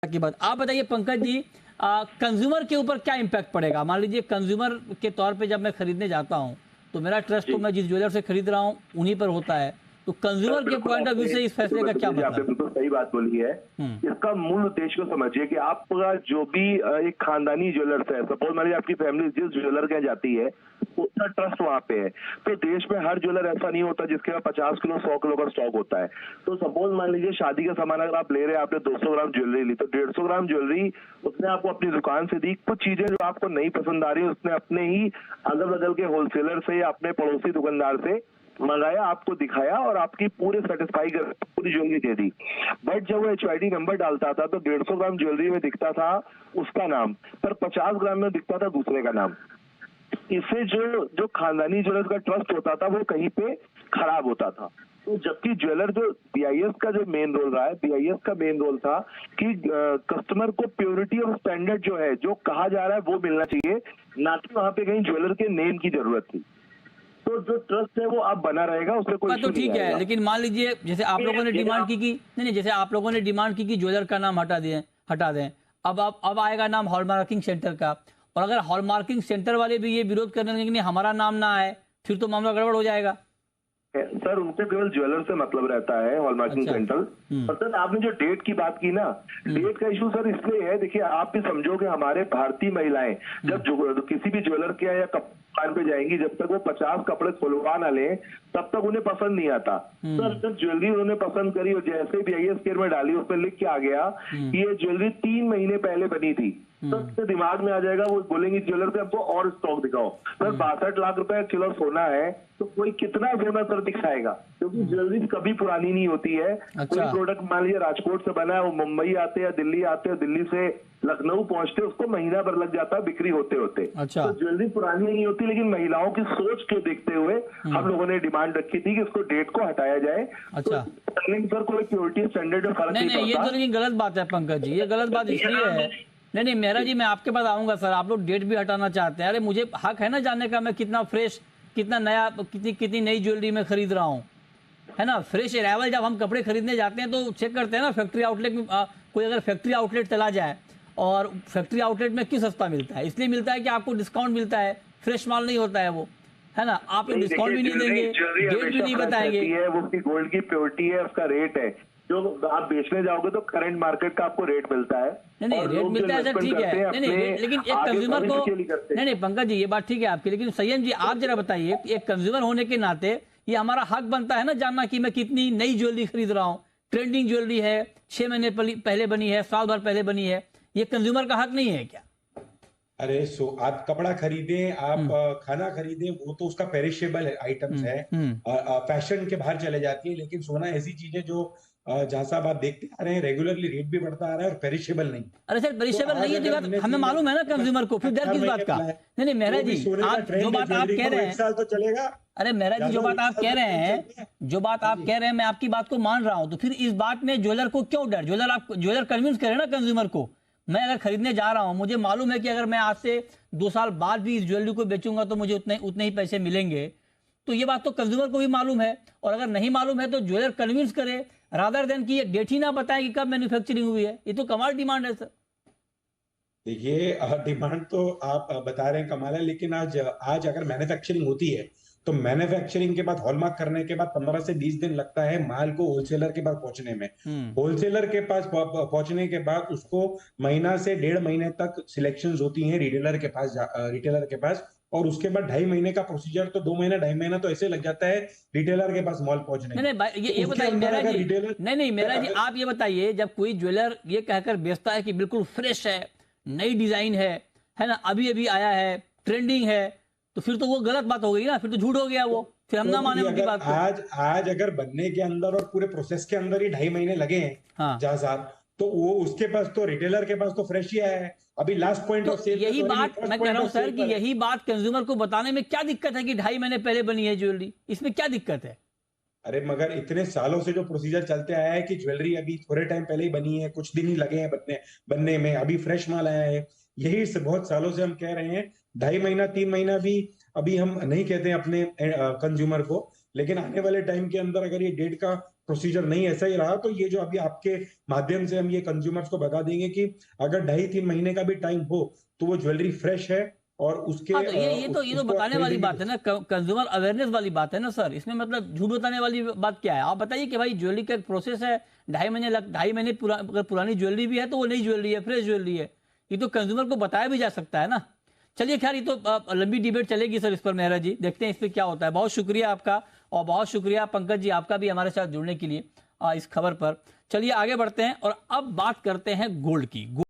की बात आप बताइए पंकज जी, कंज्यूमर के ऊपर क्या इम्पैक्ट पड़ेगा? मान लीजिए कंज्यूमर के तौर पे जब मैं खरीदने जाता हूं तो मेरा ट्रस्ट तो मैं जिस ज्वेलर से खरीद रहा हूं उन्हीं पर होता है, तो कंज्यूमर के बिल्कुल पॉइंट ऑफ व्यू से इस फैसले का क्या आपने मतलब? बिल्कुल सही बात बोली है। इसका मूल उद्देश्य को समझिए कि आपका जो भी एक खानदानी ज्वेलर्स है, सपोज मान लीजिए आपकी फैमिली जिस ज्वेलर के यहाँ जाती है उसका ट्रस्ट वहां पे है। तो देश में हर ज्वेलर ऐसा नहीं होता जिसके पास 50 किलो 100 किलो का स्टॉक होता है। तो सपोज मान लीजिए शादी का सामान अगर आप ले रहे हैं, आपने 200 ग्राम ज्वेलरी ली, तो 150 ग्राम ज्वेलरी उसने आपको अपनी दुकान से दी। कुछ चीजें जो आपको नहीं पसंद आ रही है उसने अपने ही अगल बगल के होलसेलर से या अपने पड़ोसी दुकानदार से मंगाया, आपको दिखाया और आपकी पूरे सेटिस्फाई कर पूरी ज्वेलरी दे दी। बट जब वो HID नंबर डालता था तो 150 ग्राम ज्वेलरी में दिखता था उसका नाम, पर 50 ग्राम में दिखता था दूसरे का नाम। इससे जो खानदानी ज्वेलर का ट्रस्ट होता था वो कहीं पे खराब होता था। तो जबकि ज्वेलर जो BIS का जो मेन रोल रहा है, BIS का मेन रोल था कि कस्टमर को प्योरिटी और स्टैंडर्ड जो है, जो कहा जा रहा है वो मिलना चाहिए, ना कि वहां पे कहीं ज्वेलर के नेम की जरूरत थी। तो जो ट्रस्ट है वो अब बना रहेगा, उसमें कोई तो ठीक है, लेकिन मान लीजिए जैसे आप लोगों ने डिमांड की नहीं, जैसे आप लोगों ने डिमांड की कि ज्वेलर का नाम हटा दें। अब आएगा नाम हॉलमार्किंग सेंटर का, और अगर हॉलमार्किंग सेंटर वाले भी ये विरोध करने लगे कि नहीं हमारा नाम ना आए, फिर तो मामला गड़बड़ हो जाएगा। सर उनसे केवल ज्वेलर से मतलब रहता है हॉलमार्किंग सेंटर। सर आपने जो डेट की बात की ना, डेट का इशू सर इसलिए है, देखिए आप भी समझो कि हमारे भारतीय महिलाएं जब किसी भी ज्वेलर के या दुकान पे जाएंगी, जब तक वो 50 कपड़े खुलवा ना ले तब तक उन्हें पसंद नहीं आता। सर जब ज्वेलरी उन्होंने पसंद करी और जैसे BIS केयर में डाली उसमें लिख के आ गया कि ये ज्वेलरी 3 महीने पहले बनी थी, तो उसके दिमाग में आ जाएगा, वो बोलेंगे ज्वेलर पे हमको और स्टॉक दिखाओ। सर 62 लाख रुपए किलो सोना है तो कोई कितना सोना सर दिखाएगा, क्योंकि ज्वेलरी कभी पुरानी नहीं होती है। कोई प्रोडक्ट मान लीजिए राजकोट से बना है, वो मुंबई आते हैं दिल्ली आते हैं, दिल्ली से लखनऊ पहुंचते उसको महीना भर लग जाता है बिक्री होते होते। तो ज्वेलरी पुरानी नहीं होती, लेकिन महिलाओं की सोच को देखते हुए हम लोगों ने डिमांड रखी थी कि इसको डेट को हटाया जाए। तो सर कोई प्योरिटी स्टैंडर्ड में फर्क नहीं पड़ता। ये तो लेकिन गलत बात है पंकज जी, ये गलत बात इसलिए है। नहीं मेहरा जी, मैं आपके पास आऊंगा सर, आप लोग डेट भी हटाना चाहते हैं। अरे मुझे हक है ना जानने का मैं कितना फ्रेश, कितना नया, कितनी नई ज्वेलरी में खरीद रहा हूँ, है ना। फ्रेश अराइवल जब हम कपड़े खरीदने जाते हैं तो चेक करते हैं ना फैक्ट्री आउटलेट में। कोई अगर फैक्ट्री आउटलेट चला जाए, और फैक्ट्री आउटलेट में क्यों सस्ता मिलता है? इसलिए मिलता है कि आपको डिस्काउंट मिलता है, फ्रेश माल नहीं होता है वो, है ना। आप लोग डिस्काउंट भी नहीं देंगे, डेट भी नहीं बताएंगे। वो गोल्ड की प्योरिटी है, उसका रेट है, जो आप बेचने जाओगे तो करंट मार्केट का आपको रेट मिलता है। नहीं रेट मिलता है सर, ठीक है। नहीं लेकिन एक कंज्यूमर को नहीं पंकज जी, ये बात ठीक है आपकी, लेकिन संयम जी आप जरा बताइए, एक कंज्यूमर होने के नाते ये हमारा हक बनता है ना जानना कि मैं कितनी नई ज्वेलरी खरीद रहा हूँ। ट्रेंडिंग ज्वेलरी है, 6 महीने पहले बनी है, साल भर पहले बनी है, ये कंज्यूमर का हक नहीं है क्या? अरे आप कपड़ा खरीदें, आप खाना खरीदें, वो तो उसका पेरिशेबल आइटम्स है, फैशन के बाहर चले जाती है। लेकिन सोना ऐसी चीज है जो जहां साहब आप देखते आ रहे हैं रेगुलरली रेट भी बढ़ता आ रहा है और पेरिशेबल नहीं। अरे सर पेरिशेबल नहीं है, बात हमें मालूम है ना कंज्यूमर को, फिर डर किस बात का? नहीं मेहरा जी, आप जो बात आप कह रहे हैं, साल तो चलेगा। अरे मेहरा जी, जो बात आप कह रहे हैं, मैं आपकी बात को मान रहा हूं, तो फिर इस बात में ज्वेलर को क्यों डर? ज्वेलर कन्विंस करे ना कंज्यूमर को। मैं अगर खरीदने जा रहा हूं, मुझे मालूम है कि अगर मैं आज से 2 साल बाद भी इस ज्वेलरी को बेचूंगा तो मुझे उतने ही पैसे मिलेंगे। तो ये बात तो कंज्यूमर को भी मालूम है, और अगर नहीं मालूम है तो ज्वेलर कन्विंस करे, रादर देन कि ये डेट ही ना बताए कि कब मैन्युफैक्चरिंग हुई है। ये तो कमाल डिमांड है सर। देखिए डिमांड तो आप बता रहे हैं कमाल है, लेकिन आज अगर मैन्युफैक्चरिंग होती है तो मैन्युफैक्चरिंग के बाद हॉलमार्क करने के बाद 15 से 20 दिन लगता है माल को होलसेलर के पास पहुंचने में। होलसेलर के पास पहुंचने के बाद उसको महीना से 1.5 महीने तक सिलेक्शंस होती हैं रिटेलर के पास, और उसके बाद 2.5 महीने का प्रोसीजर, तो 2 महीना 2.5 महीना तो ऐसे लग जाता है रिटेलर के पास मॉल पहुंचने में। ये बताइए मेरा जी, नहीं मेरा जी, आप ये बताइए, जब कोई ज्वेलर ये कहकर बेचता है कि बिल्कुल फ्रेश है, नई डिजाइन है ना, अभी आया है, ट्रेंडिंग है, तो फिर तो वो गलत बात हो गई ना, फिर तो झूठ हो गया वो, फिर हम ना माने उनकी बात को। आज अगर बनने के अंदर और पूरे प्रोसेस के अंदर ही 2.5 महीने लगे हैं जहां साहब, तो वो उसके पास तो रिटेलर के पास तो फ्रेश ही आया है, अभी लास्ट पॉइंट ऑफ सेल। यही बात मैं कह रहा हूं सर कि यही बात कंज्यूमर को बताने में क्या दिक्कत है कि 2.5 महीने पहले बनी है ज्वेलरी, इसमें क्या दिक्कत है? अरे मगर इतने सालों से जो प्रोसीजर चलते आया है कि ज्वेलरी अभी थोड़े टाइम पहले ही बनी है, कुछ दिन ही लगे हैं बनने में, अभी फ्रेश माल आया है, यही से बहुत सालों से हम कह रहे हैं। 2.5 महीना 3 महीना भी अभी हम नहीं कहते हैं अपने कंज्यूमर को, लेकिन आने वाले टाइम के अंदर अगर ये डेट का प्रोसीजर नहीं ऐसा ही रहा, तो ये जो अभी आपके माध्यम से हम ये कंज्यूमर्स को बता देंगे कि अगर 2.5-3 महीने का भी टाइम हो तो वो ज्वेलरी फ्रेश है और उसके हाँ, तो ये तो उसको बताने वाली खरीदेंगे। बात है ना, कंज्यूमर अवेयरनेस वाली बात है ना सर। इसमें मतलब झूठ बताने वाली बात क्या है? आप बताइए कि भाई ज्वेलरी का एक प्रोसेस है, 2.5 महीने अगर पुरानी ज्वेलरी भी है तो वो नई ज्वेलरी है, फ्रेश ज्वेलरी है। ये तो कंज्यूमर को बताया भी जा सकता है ना। चलिए खैर, ये तो लंबी डिबेट चलेगी सर इस पर मेहरा जी, देखते हैं इस पर क्या होता है। बहुत शुक्रिया आपका, और बहुत शुक्रिया पंकज जी आपका भी हमारे साथ जुड़ने के लिए इस खबर पर। चलिए आगे बढ़ते हैं और अब बात करते हैं गोल्ड की।